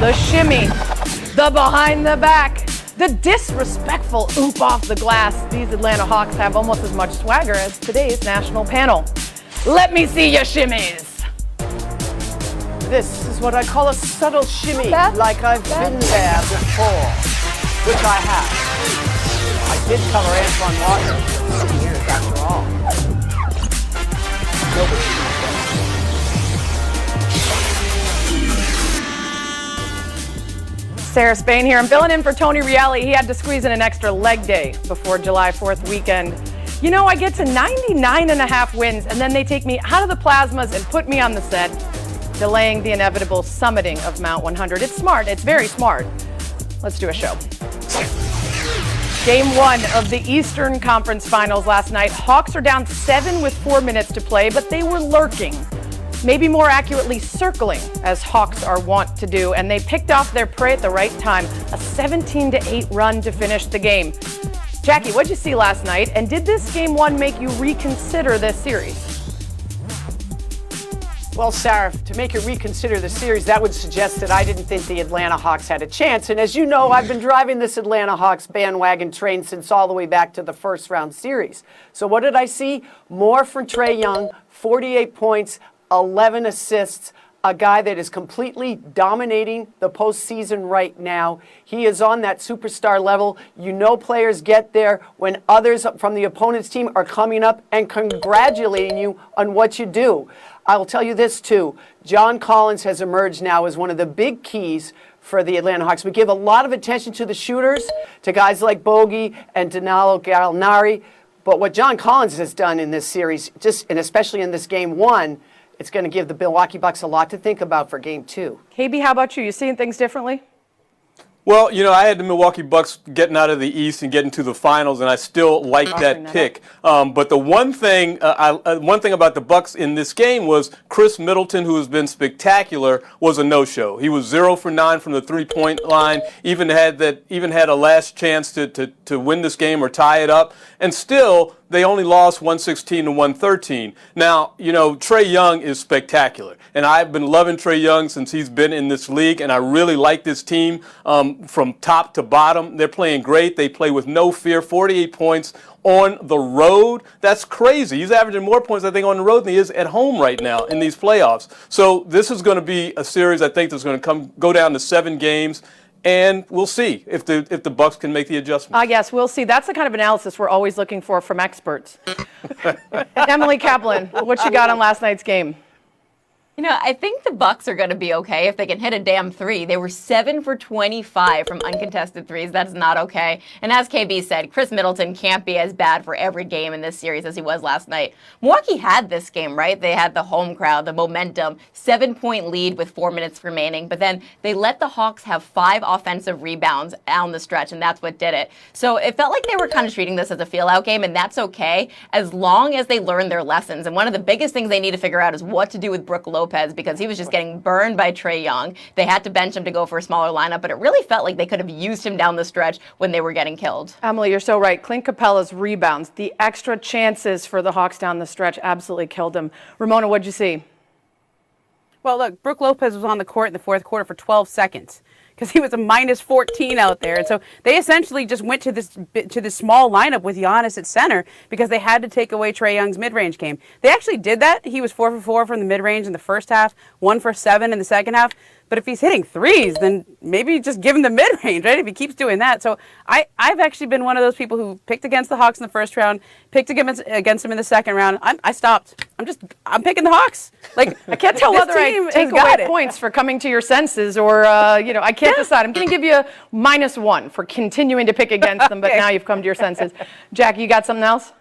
the shimmy, the behind the back, the disrespectful oop off the glass. These Atlanta Hawks have almost as much swagger as today's national panel. Let me see your shimmies. This is what I call a subtle shimmy, like I've been there before, which I have. I did cover Antoine Walker for 7 years after all. Nobody. Sarah Spain here. I'm filling in for Tony Reale. He had to squeeze in an extra leg day before July 4th weekend. You know, I get to 99.5 wins, and then they take me out of the plasmas and put me on the set, delaying the inevitable summiting of Mount 100. It's smart. It's very smart. Let's do a show. Game 1 of the Eastern Conference Finals last night. Hawks are down 7 with 4 minutes to play, but they were lurking. Maybe more accurately circling, as Hawks are wont to do, and they picked off their prey at the right time. A 17-8 run to finish the game. Jackie, what'd you see last night, and did this Game 1 make you reconsider this series? Well, Sarah, to make you reconsider the series, that would suggest that I didn't think the Atlanta Hawks had a chance. And as you know, I've been driving this Atlanta Hawks bandwagon train since all the way back to the first round series. So what did I see? More from Trae Young, 48 points, 11 assists, a guy that is completely dominating the postseason right now. He is on that superstar level. You know players get there when others from the opponent's team are coming up and congratulating you on what you do. I will tell you this too. John Collins has emerged now as one of the big keys for the Atlanta Hawks. We give a lot of attention to the shooters, to guys like Bogey and Danilo Gallinari. But what John Collins has done in this series, and especially in this Game 1, it's going to give the Milwaukee Bucks a lot to think about for Game 2. KB, how about you? You seeing things differently? Well, you know, I had the Milwaukee Bucks getting out of the East and getting to the finals, and I still like that pick. But the one thing about the Bucks in this game was Chris Middleton, who has been spectacular, was a no-show. He was 0 for 9 from the three-point line. Even had a last chance to win this game or tie it up, and still they only lost 116 to 113. Now, you know, Trae Young is spectacular, and I've been loving Trae Young since he's been in this league, and I really like this team from top to bottom. They're playing great. They play with no fear. 48 points on the road. That's crazy. He's averaging more points, I think, on the road than he is at home right now in these playoffs. So this is going to be a series, I think, that's going to go down to 7 games. And we'll see if the Bucks can make the adjustment. Yes, we'll see. That's the kind of analysis we're always looking for from experts. Emily Kaplan, what you got on last night's game? You know, I think the Bucks are going to be okay if they can hit a damn three. They were 7 for 25 from uncontested threes. That's not okay. And as KB said, Chris Middleton can't be as bad for every game in this series as he was last night. Milwaukee had this game, right? They had the home crowd, the momentum, 7-point lead with 4 minutes remaining. But then they let the Hawks have 5 offensive rebounds down the stretch, and that's what did it. So it felt like they were kind of treating this as a feel-out game, and that's okay as long as they learn their lessons. And one of the biggest things they need to figure out is what to do with Brook Lopez, because he was just getting burned by Trae Young. They had to bench him to go for a smaller lineup, but it really felt like they could have used him down the stretch when they were getting killed. Emily, you're so right. Clint Capella's rebounds, the extra chances for the Hawks down the stretch absolutely killed him. Ramona, what'd you see? Well, look, Brook Lopez was on the court in the fourth quarter for 12 seconds. Because he was a minus 14 out there. And so they essentially just went to this small lineup with Giannis at center because they had to take away Trae Young's mid-range game. They actually did that. He was 4 for 4 from the mid-range in the first half, 1 for 7 in the second half. But if he's hitting threes, then maybe just give him the mid-range, right? If he keeps doing that. So I've actually been one of those people who picked against the Hawks in the first round, picked against them in the second round. I stopped. I'm picking the Hawks. Like, I can't tell whether I take away points for coming to your senses or, I can't decide. I'm going to give you a -1 for continuing to pick against them, but now you've come to your senses. Jackie, you got something else?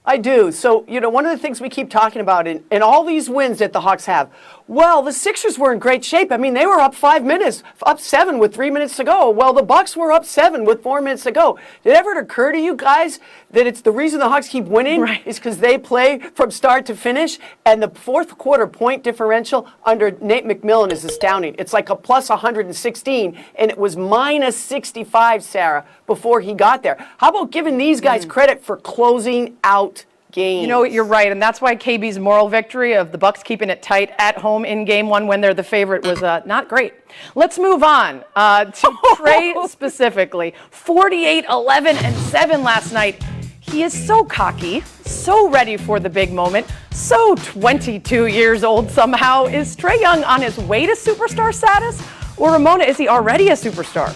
I do. So, one of the things we keep talking about in all these wins that the Hawks have, well, the Sixers were in great shape. I mean, they were up 5 minutes, up 7 with 3 minutes to go. Well, the Bucks were up 7 with 4 minutes to go. Did it ever occur to you guys that it's the reason the Hawks keep winning is because they play from start to finish? And the fourth quarter point differential under Nate McMillan is astounding. It's like a plus 116, and it was minus 65, Sarah, before he got there. How about giving these guys credit for closing out games. You know, you're right, and that's why KB's moral victory of the Bucks keeping it tight at home in Game 1 when they're the favorite was not great. Let's move on to Trey specifically. 48, 11, and 7 last night. He is so cocky, so ready for the big moment, so 22 years old somehow. Is Trae Young on his way to superstar status? Or Ramona, is he already a superstar?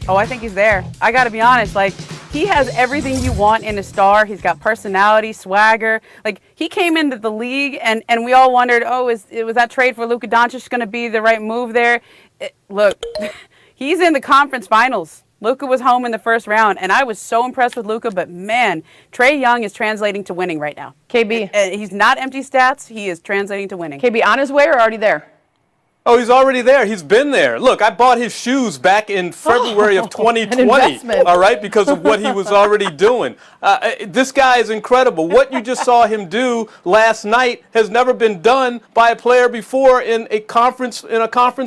Oh, I think he's there. I got to be honest. Like, he has everything you want in a star. He's got personality, swagger. Like, he came into the league, and we all wondered, was that trade for Luka Doncic going to be the right move there? Look, he's in the conference finals. Luka was home in the first round, and I was so impressed with Luka, but man, Trae Young is translating to winning right now. KB. He's not empty stats. He is translating to winning. KB, on his way or already there? Oh, he's already there. He's been there. Look, I bought his shoes back in February of 2020, all right, because of what he was already doing. This guy is incredible. What you just saw him do last night has never been done by a player before in a conference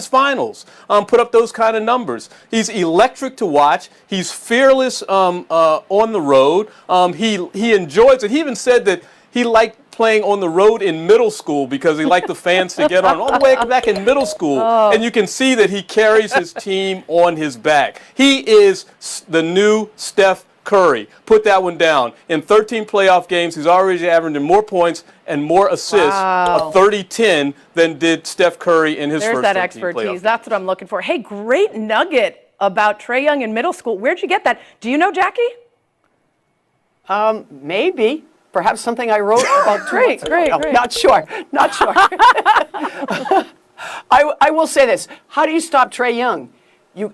finals. Put up those kind of numbers. He's electric to watch. He's fearless on the road. He enjoys it. He even said that he liked playing on the road in middle school because he liked the fans to get on all the way back in middle school. And you can see that he carries his team on his back. He is the new Steph Curry. Put that one down. In 13 playoff games, he's already averaging more points and more assists, a 30-10, than did Steph Curry in his There's first that 13 expertise. playoff. That's what I'm looking for. Hey, great nugget about Trae Young in middle school. Where'd you get that? Do you know, Jackie? Maybe. Perhaps something I wrote about 2 months ago. Great. Not sure. I will say this. How do you stop Trae Young?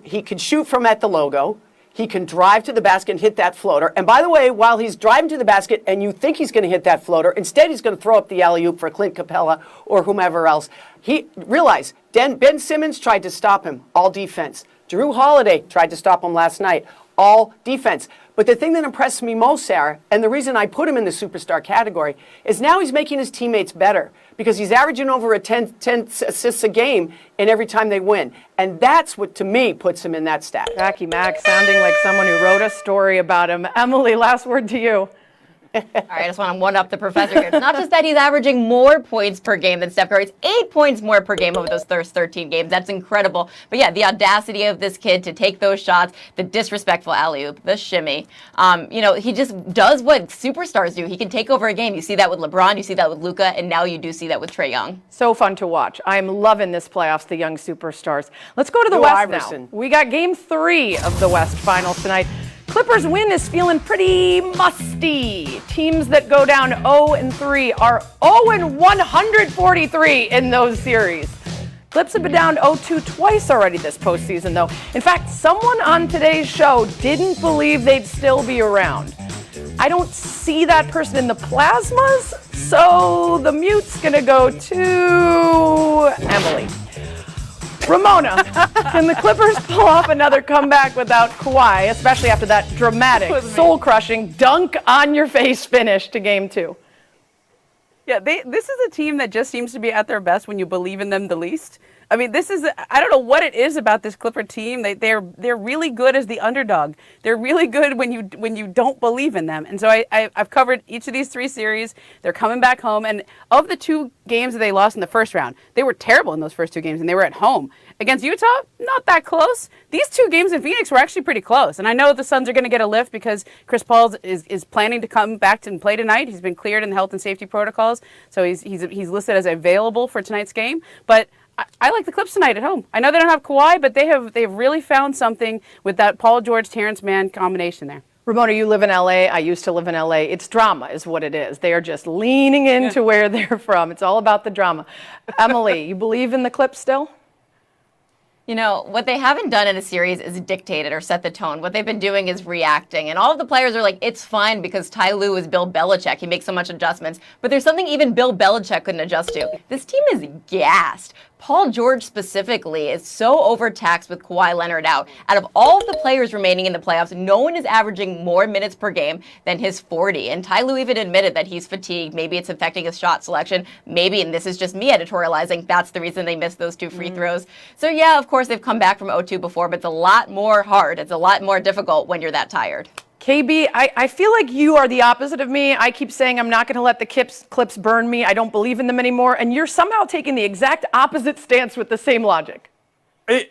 He can shoot from at the logo. He can drive to the basket and hit that floater. And by the way, while he's driving to the basket and you think he's going to hit that floater, instead he's going to throw up the alley-oop for Clint Capella or whomever else. Realize, Ben Simmons tried to stop him, all defense. Drew Holiday tried to stop him last night, all defense. But the thing that impressed me most, Sarah, and the reason I put him in the superstar category, is now he's making his teammates better because he's averaging over 10 assists a game in every time they win. And that's what, to me, puts him in that stat. Jackie Mack sounding like someone who wrote a story about him. Emily, last word to you. All right, I just want to one-up the professor here. It's not just that he's averaging more points per game than Steph Curry. It's 8 points more per game over those first 13 games. That's incredible. But yeah, the audacity of this kid to take those shots, the disrespectful alley-oop, the shimmy. He just does what superstars do. He can take over a game. You see that with LeBron, you see that with Luka, and now you do see that with Trae Young. So fun to watch. I'm loving this playoffs, the young superstars. Let's go to the Yo, West Iverson. now. We got Game 3 of the West Finals tonight. Clippers win is feeling pretty musty. Teams that go down 0-3 are 0-143 in those series. Clips have been down 0-2 twice already this postseason, though. In fact, someone on today's show didn't believe they'd still be around. I don't see that person in the plasmas, so the mute's gonna go to Emily. Ramona, can the Clippers pull off another comeback without Kawhi, especially after that dramatic, soul-crushing, dunk-on-your-face finish to Game 2? Yeah, this is a team that just seems to be at their best when you believe in them the least. I mean, I don't know what it is about this Clipper team. They're really good as the underdog. They're really good when you don't believe in them. And so I've covered each of these 3 series. They're coming back home. And of the 2 games that they lost in the first round, they were terrible in those first 2 games, and they were at home. Against Utah, not that close. These 2 games in Phoenix were actually pretty close. And I know the Suns are going to get a lift because Chris Paul is planning to come back and play tonight. He's been cleared in the health and safety protocols, so he's listed as available for tonight's game. But I like the Clips tonight at home. I know they don't have Kawhi, but they've really found something with that Paul George, Terrence Mann combination there. Ramona, you live in LA. I used to live in LA. It's drama is what it is. They are just leaning into where they're from. It's all about the drama. Emily, you believe in the Clips still? You know, what they haven't done in a series is dictated or set the tone. What they've been doing is reacting. And all of the players are like, it's fine because Ty Lue is Bill Belichick. He makes so much adjustments. But there's something even Bill Belichick couldn't adjust to. This team is gassed. Paul George specifically is so overtaxed with Kawhi Leonard out. Out of all of the players remaining in the playoffs, no one is averaging more minutes per game than his 40. And Ty Lue even admitted that he's fatigued. Maybe it's affecting his shot selection. Maybe, and this is just me editorializing, that's the reason they missed those 2 free throws. So yeah, of course, they've come back from 0-2 before, but it's a lot more hard. It's a lot more difficult when you're that tired. KB, I feel like you are the opposite of me. I keep saying I'm not going to let the clips burn me. I don't believe in them anymore. And you're somehow taking the exact opposite stance with the same logic.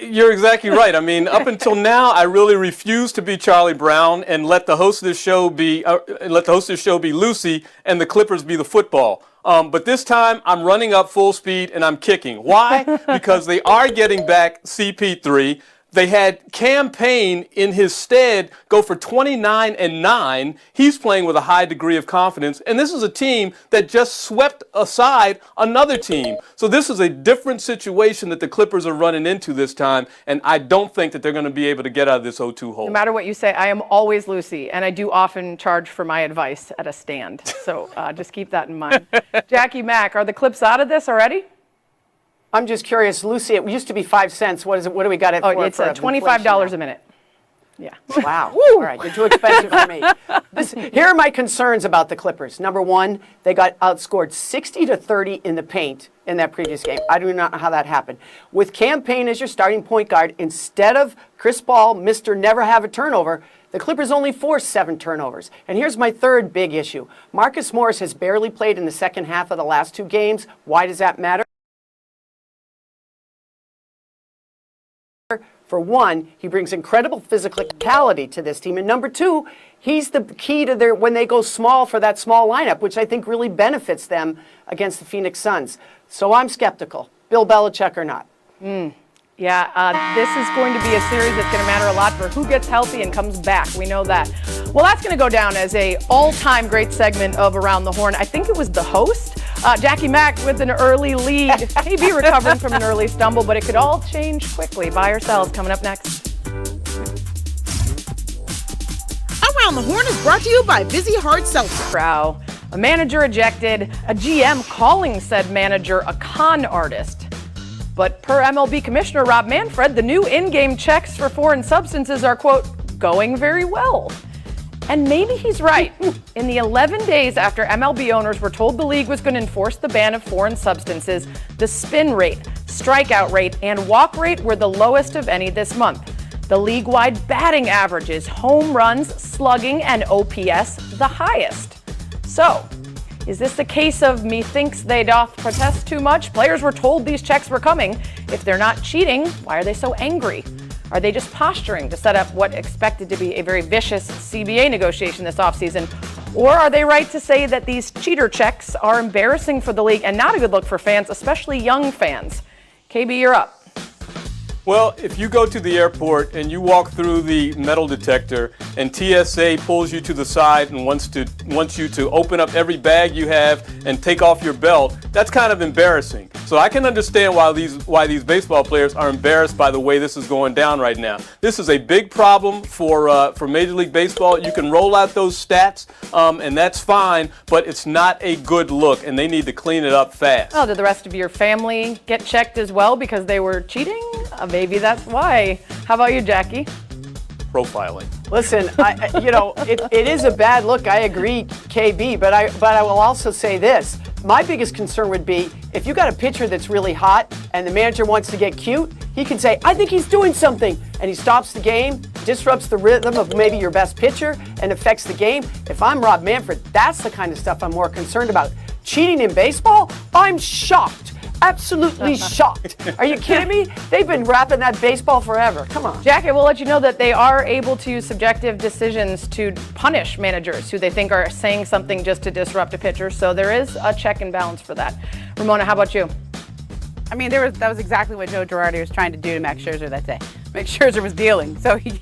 You're exactly right. I mean, up until now, I really refused to be Charlie Brown and let the host of this show be Lucy and the Clippers be the football. But this time, I'm running up full speed and I'm kicking. Why? Because they are getting back CP3. They had Cam Payne in his stead go for 29-9. He's playing with a high degree of confidence. And this is a team that just swept aside another team. So this is a different situation that the Clippers are running into this time. And I don't think that they're going to be able to get out of this 0-2 hole. No matter what you say, I am always Lucy. And I do often charge for my advice at a stand. So just keep that in mind. Jackie Mack, are the Clips out of this already? I'm just curious, Lucy, it used to be 5 cents. What is it? What do we got it for? It's $25 a minute. Yeah. Wow. All right, you're too expensive for me. Here are my concerns about the Clippers. Number one, they got outscored 60-30 in the paint in that previous game. I do not know how that happened. With Cam Payne as your starting point guard, instead of Chris Paul, Mr. Never Have a Turnover, the Clippers only forced 7 turnovers. And here's my third big issue. Marcus Morris has barely played in the second half of the last 2 games. Why does that matter? For one, he brings incredible physicality to this team. And number two, he's the key to their when they go small for that small lineup, which I think really benefits them against the Phoenix Suns. So I'm skeptical. Bill Belichick or not. Yeah, this is going to be a series that's going to matter a lot for who gets healthy and comes back. We know that. Well, that's going to go down as a all-time great segment of Around the Horn. I think it was the host, Jackie Mack, with an early lead. Maybe recovering from an early stumble, but it could all change quickly. Buy or sell is coming up next. Around the Horn is brought to you by Vizzy Hard Seltzer. A manager ejected, a GM calling said manager a con artist. But per MLB Commissioner Rob Manfred, the new in-game checks for foreign substances are, quote, going very well. And maybe he's right. In the 11 days after MLB owners were told the league was going to enforce the ban of foreign substances, the spin rate, strikeout rate, and walk rate were the lowest of any this month. The league-wide batting averages, home runs, slugging, and OPS the highest. So, is this the case of methinks they doth protest too much? Players were told these checks were coming. If they're not cheating, why are they so angry? Are they just posturing to set up what expected to be a very vicious CBA negotiation this offseason? Or are they right to say that these cheater checks are embarrassing for the league and not a good look for fans, especially young fans? KB, you're up. Well, if you go to the airport and you walk through the metal detector and TSA pulls you to the side and wants you to open up every bag you have and take off your belt, that's kind of embarrassing. So I can understand why these baseball players are embarrassed by the way this is going down right now. This is a big problem for Major League Baseball. You can roll out those stats, and that's fine, but it's not a good look, and they need to clean it up fast. Oh, did the rest of your family get checked as well because they were cheating? Maybe that's why. How about you, Jackie? Profiling. Listen, it is a bad look. I agree, KB, but I will also say this. My biggest concern would be if you got a pitcher that's really hot and the manager wants to get cute, he can say, I think he's doing something, and he stops the game, disrupts the rhythm of maybe your best pitcher, and affects the game. If I'm Rob Manfred, that's the kind of stuff I'm more concerned about. Cheating in baseball? I'm shocked. Absolutely shocked. Are you kidding me? They've been wrapping that baseball forever. Come on. Jackie, we'll let you know that they are able to use subjective decisions to punish managers who they think are saying something just to disrupt a pitcher. So there is a check and balance for that. Ramona, how about you? I mean, that was exactly what Joe Girardi was trying to do to Max Scherzer that day. Max Scherzer was dealing, so he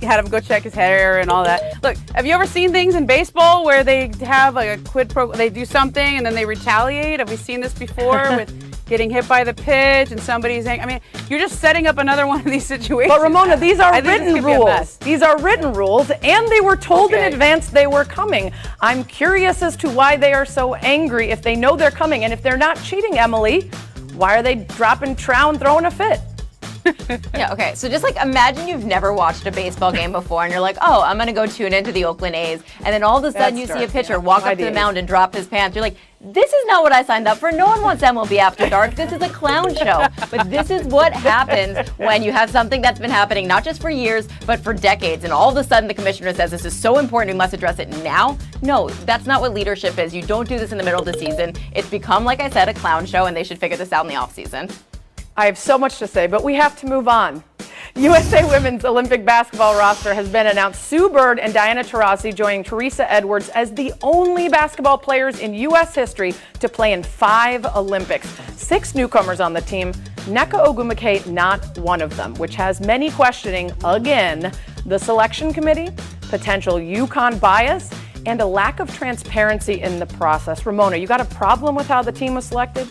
had him go check his hair and all that. Look, have you ever seen things in baseball where they have like a quid pro, they do something and then they retaliate? Have we seen this before with getting hit by the pitch and somebody's, I mean, you're just setting up another one of these situations. But Ramona, these are written rules. These are written rules, and they were told in advance they were coming. I'm curious as to why they are so angry if they know they're coming. And if they're not cheating, Emily, why are they dropping trow and throwing a fit? Yeah, okay. So just like imagine you've never watched a baseball game before and you're like, oh, I'm going to go tune into the Oakland A's. And then all of a sudden you see a pitcher walk up to the mound and drop his pants. You're like, This is not what I signed up for. No one wants MLB After Dark. This is a clown show. But this is what happens when you have something that's been happening not just for years, but for decades. And all of a sudden the commissioner says this is so important, we must address it now. No, that's not what leadership is. You don't do this in the middle of the season. It's become, like I said, a clown show, and they should figure this out in the offseason. I have so much to say, but we have to move on. USA Women's Olympic basketball roster has been announced. Sue Bird and Diana Taurasi joining Teresa Edwards as the only basketball players in U.S. history to play in 5 Olympics. 6 newcomers on the team, Nneka Ogwumike not one of them, which has many questioning, again, the selection committee, potential UConn bias, and a lack of transparency in the process. Ramona, you got a problem with how the team was selected?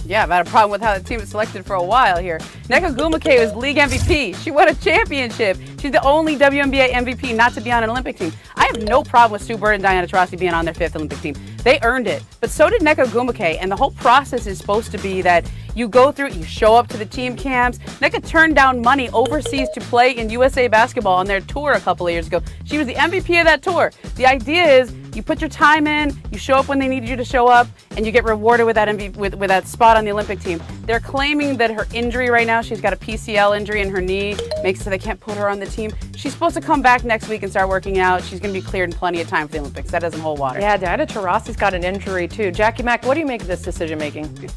Yeah, I've had a problem with how the team was selected for a while here. Nneka Ogwumike was league MVP. She won a championship. She's the only WNBA MVP not to be on an Olympic team. I have no problem with Sue Bird and Diana Taurasi being on their 5th Olympic team. They earned it. But so did Nneka Ogwumike, and the whole process is supposed to be that you go through, you show up to the team camps. Nneka turned down money overseas to play in USA Basketball on their tour a couple of years ago. She was the MVP of that tour. The idea is you put your time in, you show up when they need you to show up, and you get rewarded with that with that spot on the Olympic team. They're claiming that her injury right now, she's got a PCL injury in her knee, makes it so they can't put her on the team. She's supposed to come back next week and start working out. She's going to be cleared in plenty of time for the Olympics. That doesn't hold water. Yeah, Diana Taurasi's got an injury too. Jackie Mack, what do you make of this decision making?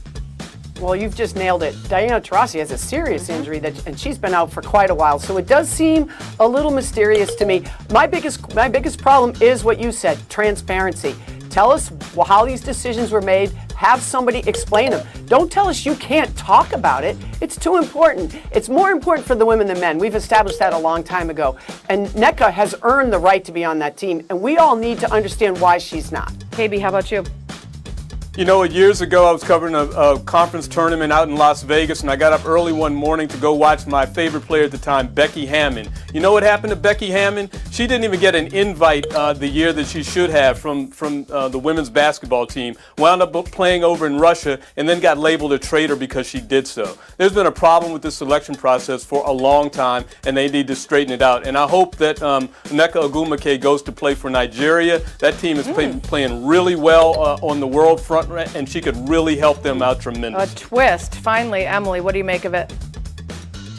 Well, you've just nailed it. Diana Taurasi has a serious injury and she's been out for quite a while. So it does seem a little mysterious to me. My biggest problem is what you said, transparency. Tell us how these decisions were made. Have somebody explain them. Don't tell us you can't talk about it. It's too important. It's more important for the women than men. We've established that a long time ago. And Nneka has earned the right to be on that team. And we all need to understand why she's not. KB, how about you? You know, years ago I was covering a conference tournament out in Las Vegas, and I got up early one morning to go watch my favorite player at the time, Becky Hammon. You know what happened to Becky Hammon? She didn't even get an invite the year that she should have from the women's basketball team. Wound up playing over in Russia and then got labeled a traitor because she did so. There's been a problem with this selection process for a long time, and they need to straighten it out. And I hope that Nneka Ogwumike goes to play for Nigeria. That team is playing really well on the world front, and she could really help them out tremendously. A twist. Finally, Emily, what do you make of it?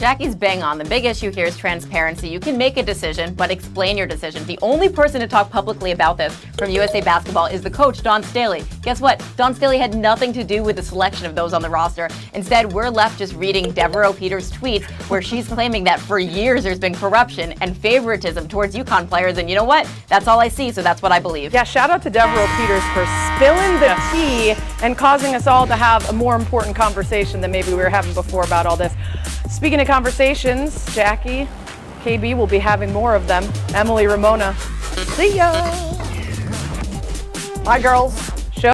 Jackie's bang on. The big issue here is transparency. You can make a decision, but explain your decision. The only person to talk publicly about this from USA Basketball is the coach, Dawn Staley. Guess what? Dawn Staley had nothing to do with the selection of those on the roster. Instead, we're left just reading Devereaux Peters' tweets where she's claiming that for years there's been corruption and favoritism towards UConn players. And you know what? That's all I see, so that's what I believe. Yeah, shout out to Devereaux Peters for spilling the tea and causing us all to have a more important conversation than maybe we were having before about all this. Speaking of conversations, Jackie, KB will be having more of them. Emily, Ramona, see ya. Bye, girls.